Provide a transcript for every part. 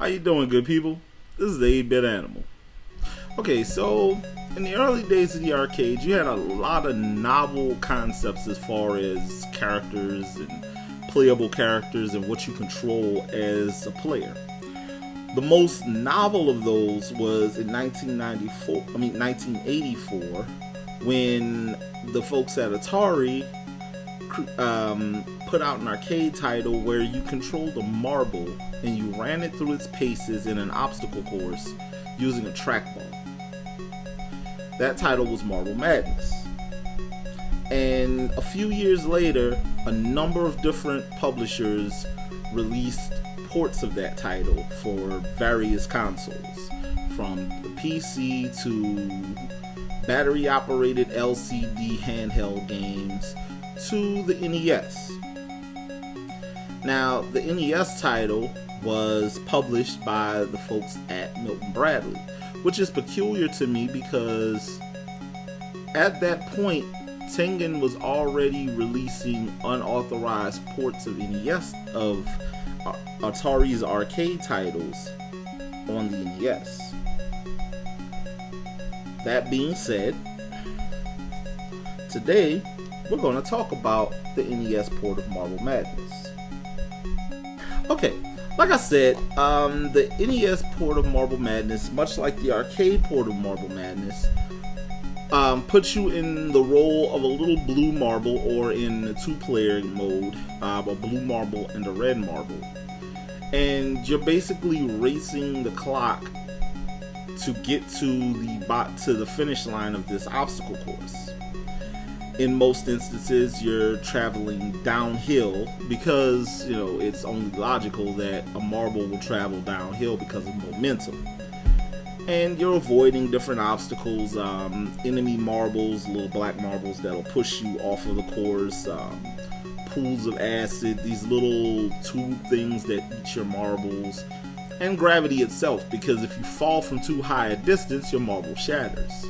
How you doing, good people? This is the 8-Bit Animal. Okay, so in the early days of the arcade, you had a lot of novel concepts as far as characters and playable characters and what you control as a player. The most novel of those was in 1984, when the folks at Atari put out an arcade title where you controlled a marble and you ran it through its paces in an obstacle course using a trackball. That title was Marble Madness. And a few years later, a number of different publishers released ports of that title for various consoles, from the PC to battery-operated LCD handheld games to the NES. Now, the NES title was published by the folks at Milton Bradley, which is peculiar to me because at that point, Tengen was already releasing unauthorized ports of NES of Atari's arcade titles on the NES. That being said, today we're going to talk about the NES port of Marble Madness. Okay, like I said, the NES port of Marble Madness, much like the arcade port of Marble Madness, puts you in the role of a little blue marble, or in the two-player mode, a blue marble and a red marble. And you're basically racing the clock to get to the finish line of this obstacle course. In most instances, you're traveling downhill because, it's only logical that a marble will travel downhill because of momentum. And you're avoiding different obstacles, enemy marbles, little black marbles that'll push you off of the course, pools of acid, these little tube things that eat your marbles, and gravity itself, because if you fall from too high a distance, your marble shatters.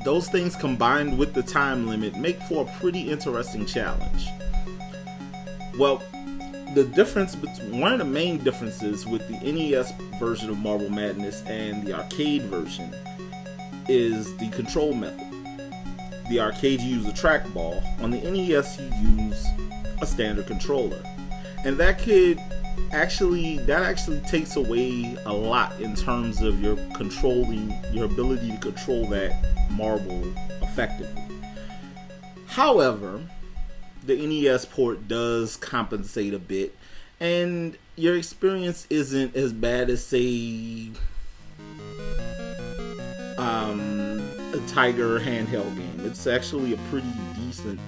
Those things combined with the time limit make for a pretty interesting challenge. Well, one of the main differences with the NES version of Marble Madness and the arcade version is the control method. The arcade, you use a trackball. On the NES, you use a standard controller. And that actually takes away a lot in terms of your ability to control that marble effectively. However, the NES port does compensate a bit, and your experience isn't as bad as, say, a Tiger handheld game. It's actually a pretty decent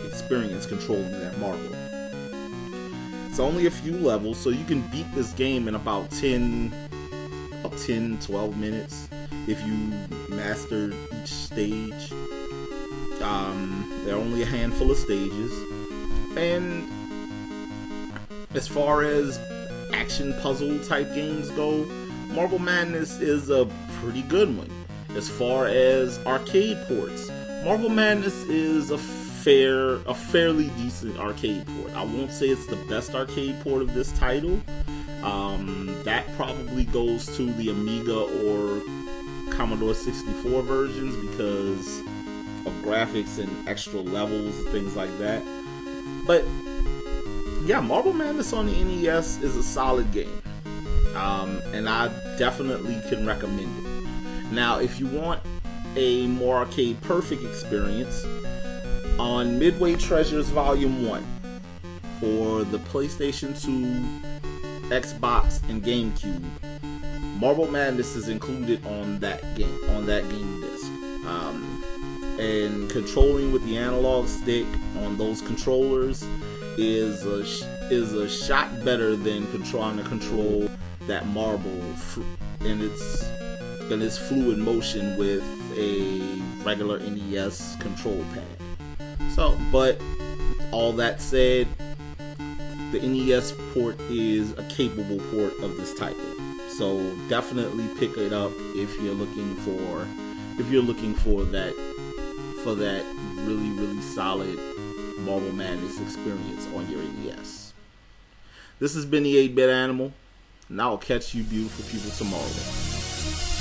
experience controlling that marble. It's only a few levels, so you can beat this game in about 10, 12 minutes if you mastered each stage. There are only a handful of stages, and as far as action puzzle type games go, Marble Madness is a pretty good one. As far as arcade ports, Marble Madness is a fairly decent arcade port. I won't say it's the best arcade port of this title. That probably goes to the Amiga or Commodore 64 versions because of graphics and extra levels and things like that. But yeah, Marble Madness on the NES is a solid game, and I definitely can recommend it. Now, if you want a more arcade perfect experience, on Midway Treasures Volume 1 for the PlayStation 2, Xbox, and GameCube, Marble Madness is included on that game disc. And controlling with the analog stick on those controllers is a shot better than trying to control that marble in its fluid motion with a regular NES control pad. So, but all that said, the NES port is a capable port of this title. So definitely pick it up if you're looking for that really solid Marble Madness experience on your NES. This has been the 8-Bit Animal, and I'll catch you beautiful people tomorrow.